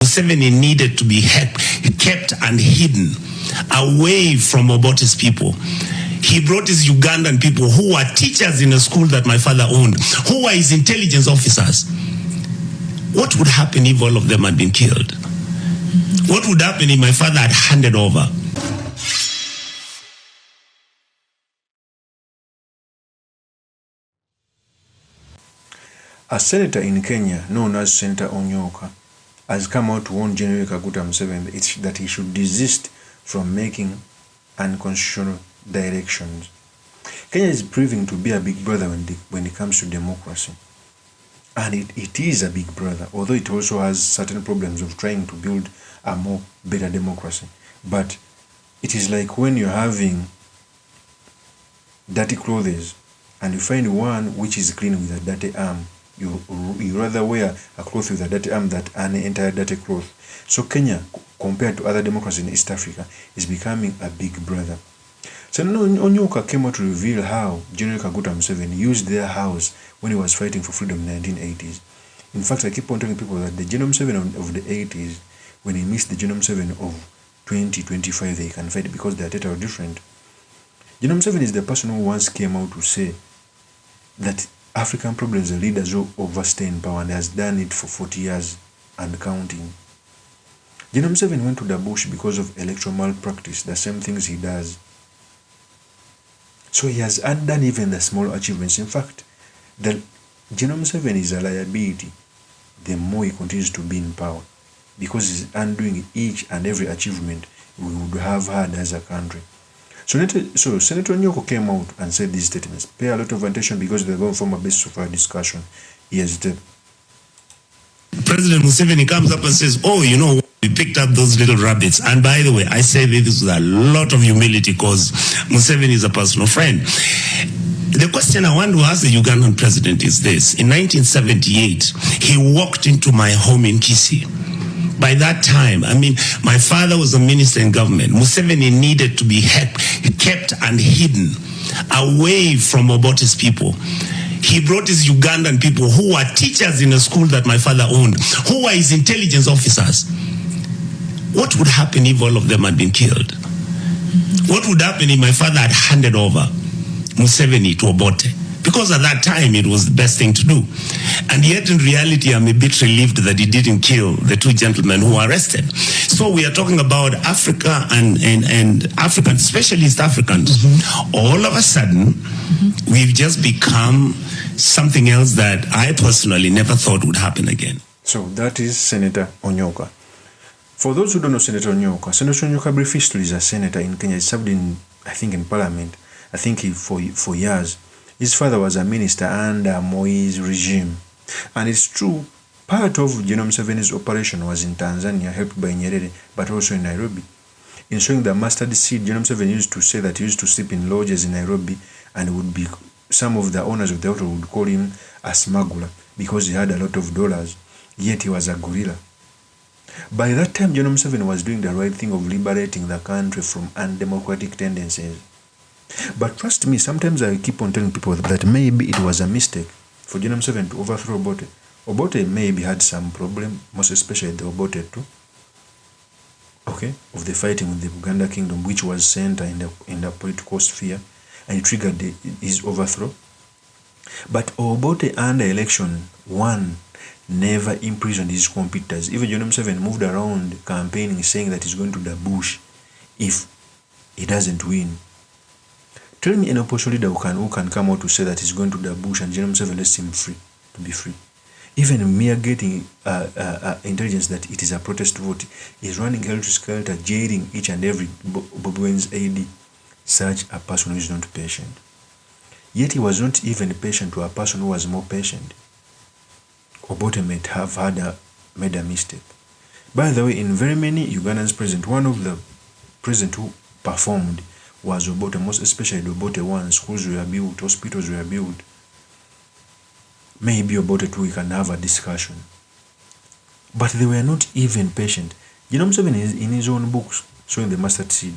Museveni needed to be kept and hidden away from Obote's people. He brought his Ugandan people who were teachers in a school that my father owned, who were his intelligence officers. What would happen if all of them had been killed? What would happen if my father had handed over? A senator in Kenya, known as Senator Onyoka, has come out to warn General Kaguta Museveni that he should desist from making unconstitutional directions. Kenya is proving to be a big brother when it comes to democracy. And it is a big brother, although it also has certain problems of trying to build a more better democracy. But it is like when you're having dirty clothes and you find one which is clean with a dirty arm. You rather wear a cloth with a dirty arm than an entire dirty cloth. So Kenya, compared to other democracies in East Africa, is becoming a big brother. Senator Onyoka came out to reveal how General Kaguta Museveni used their house when he was fighting for freedom in the 1980s. In fact, I keep on telling people that the General Museveni of the 80s, when he missed the General Museveni of 2025, they can fight because they are totally different. General Museveni is the person who once came out to say that African problems are leaders who overstay in power, and has done it for 40 years and counting. General Museveni went to the bush because of electoral malpractice, the same things he does. So he has undone even the small achievements. In fact, the General Museveni is a liability the more he continues to be in power, because he's undoing each and every achievement we would have had as a country. So Senator Onyonka came out and said these statements. Pay a lot of attention because they're going to form a basis of our discussion. Here's the President Museveni comes up and says, oh, you know, we picked up those little rabbits. And by the way, I say this with a lot of humility because Museveni is a personal friend. The question I want to ask the Ugandan president is this. In 1978, he walked into my home in Kisii. By that time, I mean, my father was a minister in government. Museveni needed to be kept and hidden away from Obote's people. He brought his Ugandan people who were teachers in a school that my father owned, who were his intelligence officers. What would happen if all of them had been killed? What would happen if my father had handed over Museveni to Obote? Because at that time, it was the best thing to do. And yet, in reality, I'm a bit relieved that he didn't kill the two gentlemen who were arrested. So we are talking about Africa and Africans, especially East Africans. All of a sudden, we've just become something else that I personally never thought would happen again. So that is Senator Onyoka. For those who don't know Senator Onyoka, brief history, is a senator in Kenya. He served in, I think, in parliament, I think for years. His father was a minister under Moi's regime. And it's true, part of General Museveni's operation was in Tanzania, helped by Nyerere, but also in Nairobi. In showing the mustard seed, General Museveni used to say that he used to sleep in lodges in Nairobi, and would be some of the owners of the hotel would call him a smuggler because he had a lot of dollars, yet he was a gorilla. By that time, General Museveni was doing the right thing of liberating the country from undemocratic tendencies. But trust me, sometimes I keep on telling people that maybe it was a mistake for General Museveni to overthrow Obote. Obote maybe had some problem, most especially the Obote too, okay, of the fighting with the Uganda kingdom, which was center in the political sphere, and it triggered his overthrow. But Obote under election one never imprisoned his competitors. Even General Museveni moved around campaigning, saying that he's going to the bush if he doesn't win. Tell me an opposition leader who can come out to say that he's going to the bush and General Museveni lets him free, to be free. Even mere getting intelligence that it is a protest vote is running helter-skelter, jailing each and every Bobi Wine's AD. Such a person who is not patient. Yet he was not even patient to a person who was more patient. Obote might have made a mistake. By the way, in very many Ugandan presidents, one of the presidents who performed was Obote, most especially Obote 1. Schools were built, hospitals were built. Maybe Obote 2, we can have a discussion. But they were not even patient. General Museveni, in his own books, showing the mustard seed,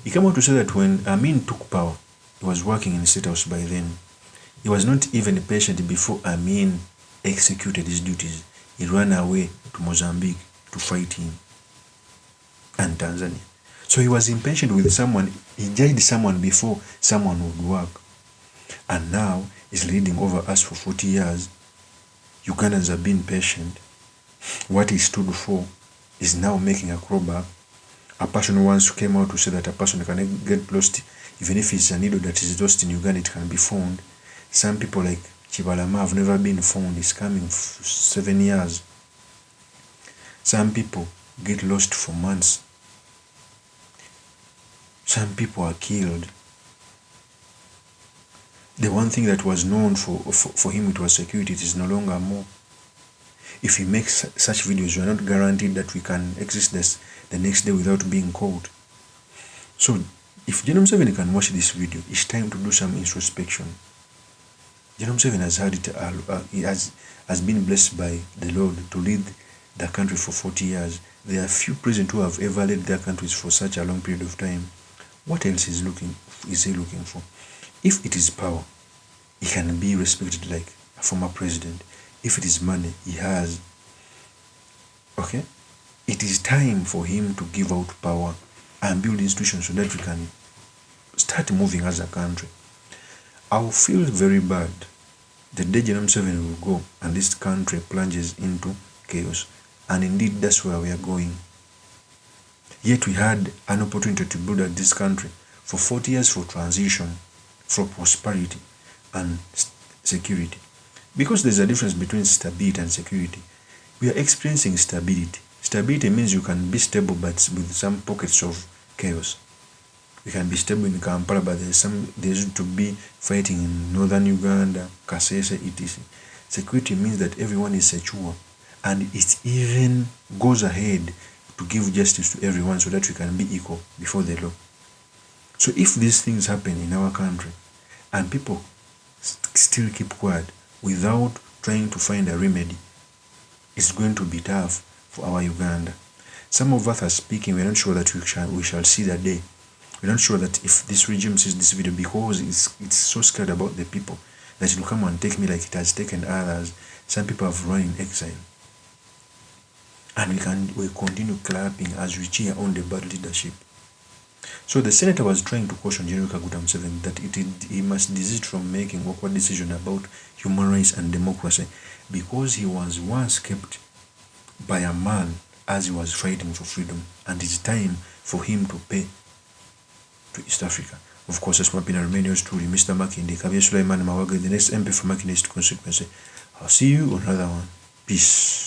he came out to say that when Amin took power, he was working in the State House by then. He was not even patient before Amin executed his duties. He ran away to Mozambique to fight him and Tanzania. So he was impatient with someone. He judged someone before someone would work. And now he's leading over us for 40 years. Ugandans have been patient. What he stood for is now making a crowbar. A person once came out to say that a person can get lost, even if it's a needle that is lost in Uganda, it can be found. Some people like Chibalama have never been found. It's coming for 7 years. Some people get lost for months. Some people are killed. The one thing that was known for him, it was security. It is no longer more. If he makes such videos, we are not guaranteed that we can exist the next day without being caught. So, if General Museveni can watch this video, it's time to do some introspection. General Museveni has had it, he has been blessed by the Lord to lead the country for 40 years. There are few presidents who have ever led their countries for such a long period of time. What else is he looking for? If it is power, he can be respected like a former president. If it is money, he has. Okay? It is time for him to give out power and build institutions so that we can start moving as a country. I will feel very bad the day General Museveni will go and this country plunges into chaos. And indeed, that's where we are going. Yet we had an opportunity to build this country for 40 years for transition, for prosperity and security. Because there's a difference between stability and security. We are experiencing stability. Stability means you can be stable but with some pockets of chaos. You can be stable in Kampala, but there's to be fighting in northern Uganda, Kasese, etc. Security means that everyone is secure, and it even goes ahead to give justice to everyone so that we can be equal before the law. So if these things happen in our country and people still keep quiet without trying to find a remedy, it's going to be tough for our Uganda. Some of us are speaking, we're not sure that we shall see that day. We're not sure that if this regime sees this video, because it's so scared about the people that it will come and take me like it has taken others. Some people have run in exile. And we continue clapping as we cheer on the bad leadership. So the senator was trying to caution General Kaguta Museveni that he must desist from making awkward decisions about human rights and democracy, because he was once kept by a man as he was fighting for freedom, and it's time for him to pay to East Africa. Of course, as my opinion remains truly, Mr. Makinde, Kavya Sulaiman Mawaga, the next MP for Makinde East constituency. I'll see you on another one. Peace.